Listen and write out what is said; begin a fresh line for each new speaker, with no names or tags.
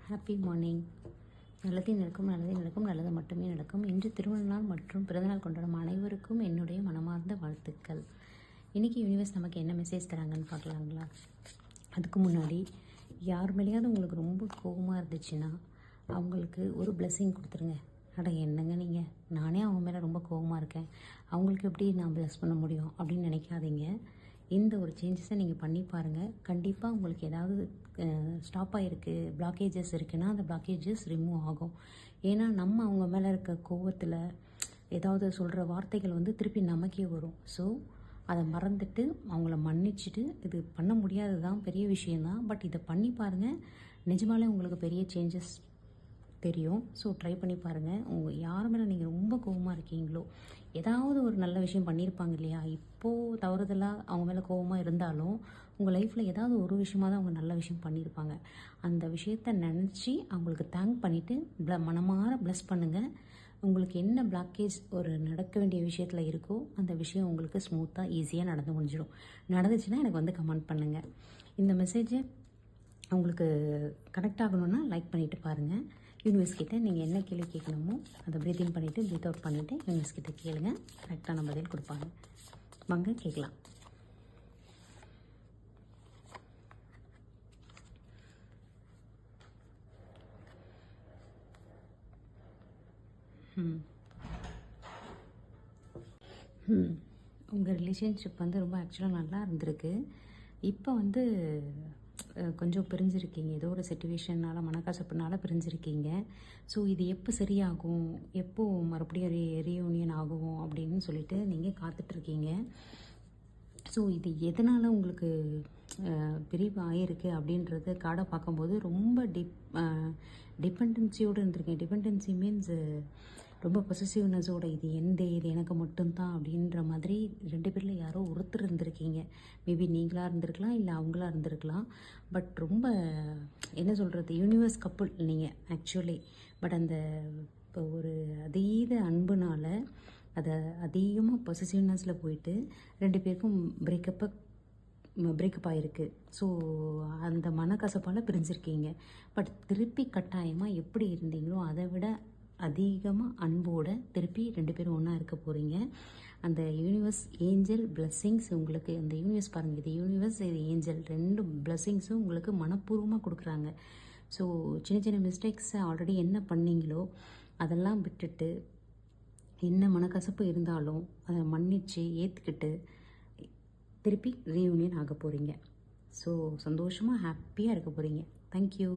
Happy morning. நல்லதே நடக்கும், நல்லதே நடக்கும், நல்லது மட்டுமே நடக்கும். இன்று திருமண நாள் மற்றும் பிறந்தநாள் கொண்டாடும் அனைவருக்கும் என்னுடைய மனமார்ந்த வாழ்த்துக்கள். இன்றைக்கி யூனிவர்ஸ் நமக்கு என்ன மெசேஜ் தராங்கன்னு பார்க்கலாங்களா? அதுக்கு முன்னாடி யார் மேலேயாவது உங்களுக்கு ரொம்ப கோபமாக இருந்துச்சுன்னா அவங்களுக்கு ஒரு பிளெஸ்ஸிங் கொடுத்துருங்க. அட என்னங்க நீங்கள், நானே அவங்க மேலே ரொம்ப கோபமாக இருக்கேன், அவங்களுக்கு எப்படி நான் பிளஸ் பண்ண முடியும் அப்படின்னு நினைக்காதீங்க. இந்த ஒரு சேஞ்சஸை நீங்கள் பண்ணி பாருங்கள். கண்டிப்பாக உங்களுக்கு ஏதாவது ஸ்டாப் ஆகிருக்கு, பிளாக்கேஜஸ் இருக்குன்னா அந்த பிளாக்கேஜஸ் ரிமூவ் ஆகும். ஏன்னா நம்ம அவங்க மேலே இருக்க கோவத்தில் ஏதாவது சொல்கிற வார்த்தைகள் திருப்பி நமக்கே வரும். ஸோ அதை மறந்துட்டு அவங்கள மன்னிச்சுட்டு, இது பண்ண முடியாது தான், பெரிய விஷயந்தான், பட் இதை பண்ணி பாருங்கள். நிஜமாலே உங்களுக்கு பெரிய சேஞ்சஸ் தெரியும். ஸோ ட்ரை பண்ணி பாருங்கள். உங்கள் யார் மேலே நீங்கள் ரொம்ப கோபமாக இருக்கீங்களோ, ஏதாவது ஒரு நல்ல விஷயம் பண்ணியிருப்பாங்க இல்லையா, இப்போது தவறுதலாக அவங்க மேலே கோபமாக இருந்தாலும் உங்கள் லைஃப்பில் ஏதாவது ஒரு விஷயமாக தான் அவங்க நல்ல விஷயம் பண்ணியிருப்பாங்க. அந்த விஷயத்த நினச்சி அவங்களுக்கு தேங்க் பண்ணிவிட்டு மனமார ப்ளஸ் பண்ணுங்கள். உங்களுக்கு என்ன பிளாக்கேஜ் ஒரு நடக்க வேண்டிய விஷயத்தில் இருக்கோ அந்த விஷயம் உங்களுக்கு ஸ்மூத்தாக ஈஸியாக நடந்து முடிஞ்சிடும். நடந்துச்சுன்னா எனக்கு கமெண்ட் பண்ணுங்கள். இந்த மெசேஜை உங்களுக்கு கனெக்ட் ஆகணுன்னா லைக் பண்ணிவிட்டு பாருங்கள். யூனிவர்ஸ் கிட்டே நீங்கள் என்ன கேள்வி கேட்கணுமோ அதை ப்ரீத்திங் பண்ணிவிட்டு ப்ரீத் அவுட் பண்ணிவிட்டு யூனிவர்ஸ் கிட்டே கேளுங்க. கரெக்டான பதில் கொடுப்பாங்க. வாங்க கேட்கலாம். உங்கள் ரிலேஷன்ஷிப் ரொம்ப ஆக்சுவலாக நல்லா இருந்திருக்கு. இப்போ கொஞ்சம் பிரிஞ்சிருக்கீங்க, ஏதோ ஒரு சிச்சுவேஷனால், மனக்கசப்புனால பிரிஞ்சிருக்கீங்க. ஸோ இது எப்போ சரியாகும், எப்போ மறுபடியும் ரீயூனியன் ஆகும் அப்படின்னு சொல்லிட்டு நீங்கள் காத்துட்ருக்கீங்க. ஸோ இது எதனால் உங்களுக்கு பிரிவு ஆகிருக்கு அப்படின்றது கார்டை பார்க்கும்போது ரொம்ப டிபெண்டன்சியோடு இருந்திருக்கேன். டிபெண்டன்சி மீன்ஸ் ரொம்ப பொசசிவ்னஸோட, இது இது எனக்கு மட்டும்தான் அப்படின்ற மாதிரி ரெண்டு பேரில் யாரோ ஒருத்தர் இருந்திருக்கீங்க. மேபி நீங்களாக இருந்திருக்கலாம், இல்லை அவங்களா இருந்திருக்கலாம். பட் ரொம்ப என்ன சொல்கிறது, யூனிவர்ஸ் கப்புள் நீங்கள் ஆக்சுவலி. பட் அந்த இப்போ ஒரு அதீத அன்புனால் அதை அதிகமாக பொசசிவ்னஸில் போயிட்டு ரெண்டு பேருக்கும் பிரேக்கப் ஆகிருக்கு. ஸோ அந்த மனக்கசப்பால் பிரிஞ்சிருக்கீங்க. பட் திருப்பி கட்டாயமாக எப்படி இருந்தீங்களோ அதை விட அதிகமாக அன்போடு திருப்பி ரெண்டு பேரும் ஒன்றா இருக்க போகிறீங்க. அந்த யூனிவர்ஸ் ஏஞ்சல் பிளெஸ்ஸிங்ஸ் உங்களுக்கு, அந்த யூனிவர்ஸ் பாருங்கள், இது யூனிவர்ஸ், இது ஏஞ்சல், ரெண்டு பிளெஸ்ஸிங்ஸும் உங்களுக்கு மனப்பூர்வமாக கொடுக்குறாங்க. ஸோ சின்ன சின்ன மிஸ்டேக்ஸை ஆல்ரெடி என்ன பண்ணீங்களோ அதெல்லாம் விட்டுட்டு, என்ன மனக்கசப்பு இருந்தாலும் அதை மன்னித்து ஏற்றுக்கிட்டு திருப்பி ரீயூனியன் ஆக போகிறீங்க. ஸோ சந்தோஷமாக ஹாப்பியாக இருக்க போகிறீங்க. தேங்க்யூ.